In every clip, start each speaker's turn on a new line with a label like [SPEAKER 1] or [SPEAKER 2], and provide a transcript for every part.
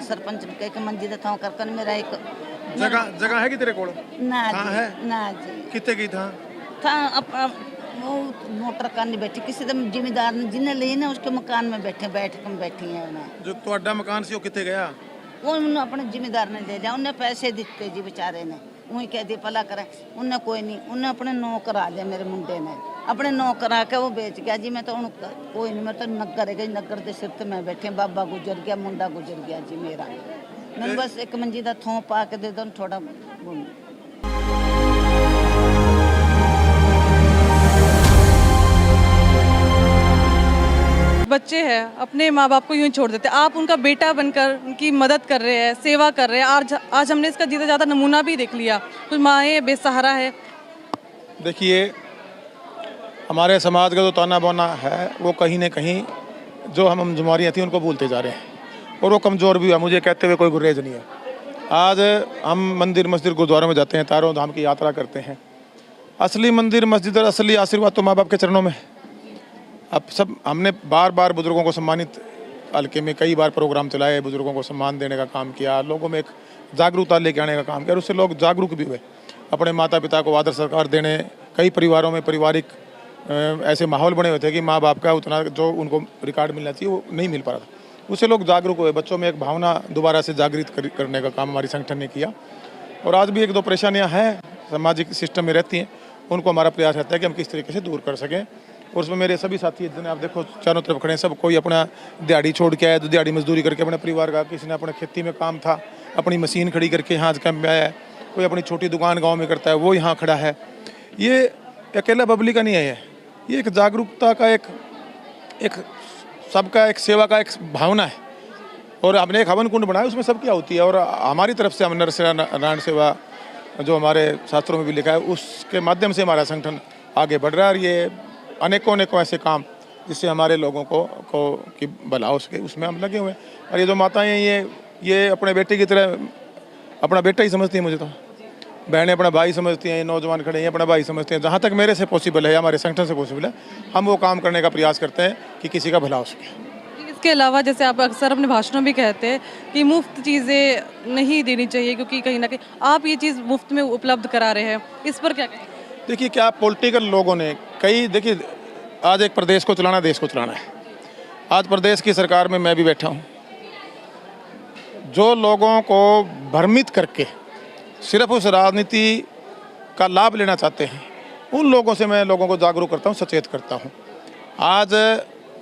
[SPEAKER 1] सरपंच ने कह के मंजी दा थां करकन मेरा एक
[SPEAKER 2] जगह है कि तेरे कोल?
[SPEAKER 1] ना
[SPEAKER 2] थां
[SPEAKER 1] जी,
[SPEAKER 2] है?
[SPEAKER 1] ना जी
[SPEAKER 2] कितने की थां?
[SPEAKER 1] था अपना वो मोटर करनी बैठी किसी दम जिम्मेदार ने जिन्हें ली ना उसके मकान में बैठ के बैठी है उन्हें
[SPEAKER 2] जो ਤੁਹਾਡਾ मकान सी वो कितने गया?
[SPEAKER 1] वो उन्हें अपने जिम्मेदार ने दे दिया उन्हें पैसे दिते जी बेचारे ने वही कह दिया भला करें उन्हें कोई नहीं उन्हें अपने नौकर आ जाए मेरे मुंडे ने अपने नौकर आके वो बेच गया जी मैं तो कोई नहीं मैं तो नगर है नगर के सिर ते मैं बैठे बाबा गुजर गया मुंडा गुजर गया जी मेरा मैं बस एक मंजी का थों पा के दे दो थोड़ा
[SPEAKER 3] बच्चे हैं अपने माँ बाप को यूं ही छोड़ देते, आप उनका बेटा बनकर उनकी मदद कर रहे हैं, सेवा कर रहे हैं। आज हमने इसका जीता जाता नमूना भी देख लिया। कुछ माएँ बेसहारा है।
[SPEAKER 2] देखिए हमारे समाज का जो ताना बाना है वो कहीं न कहीं जो हम जुमारियाँ थी उनको भूलते जा रहे हैं और वो कमज़ोर भी हुआ। मुझे कहते हुए कोई गुरेज नहीं है। आज हम मंदिर मस्जिद गुरुद्वारों में जाते हैं, तारों धाम की यात्रा करते हैं। असली मंदिर मस्जिद और असली आशीर्वाद तो माँ बाप के चरणों में है। अब सब हमने बार बार बुज़ुर्गों को सम्मानित हल्के में कई बार प्रोग्राम चलाए, बुज़ुर्गों को सम्मान देने का काम किया, लोगों में एक जागरूकता लेके आने का काम किया और उससे लोग जागरूक भी हुए। अपने माता पिता को आदर सत्कार देने, कई परिवारों में पारिवारिक ऐसे माहौल बने हुए थे कि माँ बाप का उतना जो उनको रिकॉर्ड मिलना चाहिए वो नहीं मिल पा रहा था। उससे लोग जागरूक हुए, बच्चों में एक भावना दोबारा से जागृत करने का काम हमारी संगठन ने किया। और आज भी एक दो परेशानियाँ हैं सामाजिक सिस्टम में रहती हैं, उनको हमारा प्रयास रहता है कि हम किस तरीके से दूर कर सकें। और उसमें मेरे सभी साथी जिन्हें आप देखो चारों तरफ खड़े हैं, सब कोई अपना दिहाड़ी छोड़ के आया, तो दिहाड़ी मजदूरी करके अपने परिवार का, किसी ने अपने खेती में काम था अपनी मशीन खड़ी करके यहाँ कैंप में आया है, कोई अपनी छोटी दुकान गांव में करता है वो यहाँ खड़ा है। ये अकेला बबली का नहीं है, ये एक जागरूकता का एक सबका एक सेवा का एक भावना है। और हमने एक हवन कुंड बनाया, उसमें सबकी आहुति है। और हमारी तरफ से हम नारायण सेवा जो हमारे शास्त्रों में भी लिखा है उसके माध्यम से हमारा संगठन आगे बढ़ रहा है। और ये अनेकों ऐसे काम जिससे हमारे लोगों को की भला हो सके उसमें हम लगे हुए हैं। और ये जो माताएं हैं ये अपने बेटे की तरह अपना बेटा ही समझती हैं। मुझे तो बहनें अपना भाई समझती हैं, नौजवान खड़े हैं अपना भाई समझते हैं। जहाँ तक मेरे से पॉसिबल है, हमारे संगठन से पॉसिबल है, हम वो काम करने का प्रयास करते हैं कि किसी का भला हो सके।
[SPEAKER 3] इसके अलावा जैसे आप अक्सर अपने भाषणों में कहते हैं कि मुफ्त चीज़ें नहीं देनी चाहिए, क्योंकि कहीं ना कहीं आप ये चीज़ मुफ्त में उपलब्ध करा रहे हैं, इस पर क्या कहें?
[SPEAKER 2] देखिए क्या पॉलिटिकल लोगों ने देखिए आज एक प्रदेश को चलाना, देश को चलाना है। आज प्रदेश की सरकार में मैं भी बैठा हूँ। जो लोगों को भ्रमित करके सिर्फ उस राजनीति का लाभ लेना चाहते हैं, उन लोगों से मैं लोगों को जागरूक करता हूँ, सचेत करता हूँ। आज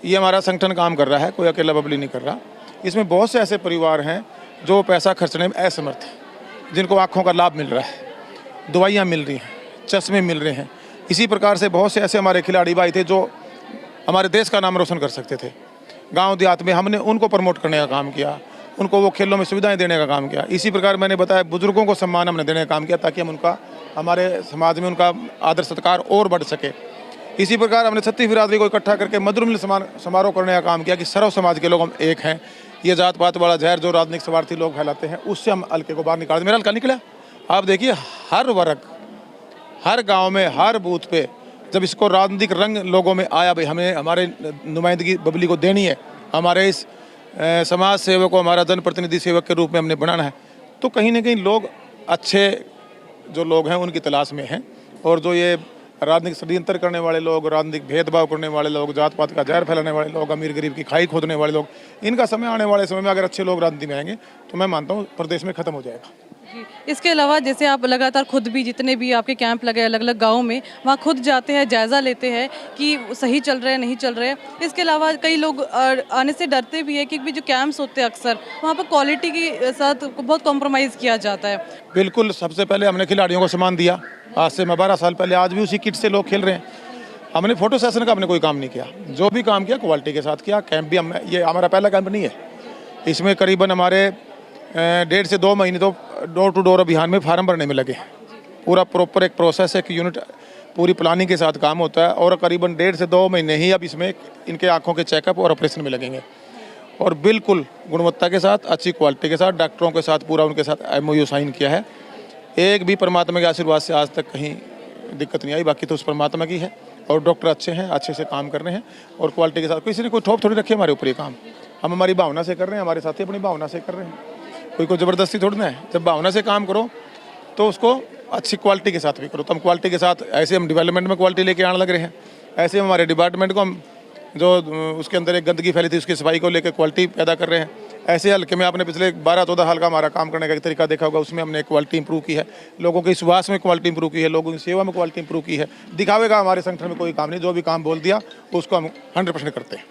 [SPEAKER 2] ये हमारा संगठन काम कर रहा है, कोई अकेला बबली नहीं कर रहा। इसमें बहुत से ऐसे परिवार हैं जो पैसा खर्चने में असमर्थ हैं, जिनको आँखों का लाभ मिल रहा है, दवाइयाँ मिल रही हैं, चश्मे मिल रहे हैं। इसी प्रकार से बहुत से ऐसे हमारे खिलाड़ी भाई थे जो हमारे देश का नाम रोशन कर सकते थे। गांव देहात में हमने उनको प्रमोट करने का काम किया, उनको वो खेलों में सुविधाएं देने का काम किया। इसी प्रकार मैंने बताया बुजुर्गों को सम्मान हमने देने का काम किया ताकि हम हमारे समाज में उनका आदर सत्कार और बढ़ सके। इसी प्रकार हमने छत्तीस बिरादरी को इकट्ठा करके मधुर मिलन समारोह करने का काम किया कि सर्व समाज के लोग हम एक हैं। ये जात पात वाला जहर जो राजनीतिक स्वार्थी लोग फैलाते हैं उससे हम हल्के को बाहर निकालते। मेरा हल्का निकला। आप देखिए हर वर्ग, हर गांव में, हर बूथ पे जब इसको राजनीतिक रंग लोगों में आया, भाई हमें हमारे नुमाइंदगी बबली को देनी है, हमारे इस समाज सेवक को हमारा जनप्रतिनिधि सेवक के रूप में हमने बनाना है, तो कहीं ना कहीं लोग अच्छे जो लोग हैं उनकी तलाश में हैं। और जो ये राजनीतिक षड्यंत्र करने वाले लोग, राजनीतिक भेदभाव करने वाले लोग, जात पात का जहर फैलाने वाले लोग, अमीर गरीब की खाई खोदने वाले लोग, इनका समय आने वाले समय में अगर अच्छे लोग राजनीति में आएंगे तो मैं मानता हूँ प्रदेश में ख़त्म हो जाएगा।
[SPEAKER 3] जी, इसके अलावा जैसे आप लगातार खुद भी जितने भी आपके कैंप लगे अलग अलग गाँव में, वहाँ खुद जाते हैं, जायज़ा लेते हैं कि सही चल रहे हैं नहीं चल रहे हैं। इसके अलावा कई लोग आने से डरते भी है क्योंकि जो कैंप्स होते हैं अक्सर वहाँ पर क्वालिटी के साथ बहुत कॉम्प्रोमाइज़ किया जाता है।
[SPEAKER 2] बिल्कुल, सबसे पहले हमने खिलाड़ियों को सम्मान दिया। आज से 12 साल पहले, आज भी उसी किट से लोग खेल रहे हैं। हमने फोटो सेशन का हमने कोई काम नहीं किया, जो भी काम किया क्वालिटी के साथ किया। कैंप भी ये हमारा पहला कैंप नहीं है। इसमें करीबन हमारे 1.5 से 2 महीने तो डोर टू डोर अभियान में फार्म भरने में लगे। पूरा प्रॉपर एक प्रोसेस, एक यूनिट पूरी प्लानिंग के साथ काम होता है। और करीबन 1.5 से 2 महीने ही अब इसमें इनके आँखों के चेकअप और ऑपरेशन में लगेंगे। और बिल्कुल गुणवत्ता के साथ, अच्छी क्वालिटी के साथ, डॉक्टरों के साथ पूरा उनके साथ MOU साइन किया है। एक भी परमात्मा के आशीर्वाद से आज तक कहीं दिक्कत नहीं आई। बाकी तो उस परमात्मा की है। और डॉक्टर अच्छे हैं, अच्छे से काम कर रहे हैं और क्वालिटी के साथ। किसी ने कोई ठोप थोड़ी रखी हमारे ऊपर ये काम। हम हमारी भावना से कर रहे हैं, हमारे साथी अपनी भावना से कर रहे हैं, कोई ज़बरदस्ती थोड़ी ना है। जब भावना से काम करो तो उसको अच्छी क्वालिटी के साथ भी करो। तो हम क्वालिटी के साथ, ऐसे हम डेवलपमेंट में क्वालिटी लेके आने लग रहे हैं, ऐसे हम हमारे डिपार्टमेंट को हम जो उसके अंदर एक गंदगी फैली थी उसकी सफाई को लेकर क्वालिटी पैदा कर रहे हैं। ऐसे हल्के में आपने पिछले 12-14 साल का हमारा काम करने का एक तरीका देखा होगा, उसमें हमने क्वालिटी इंप्रूव की है, लोगों के विश्वास में क्वालिटी इंप्रूव की है, लोगों की सेवा में क्वालिटी इंप्रूव की है। दिखावे का हमारे संगठन में कोई काम नहीं, जो भी काम बोल दिया उसको हम 100% करते हैं।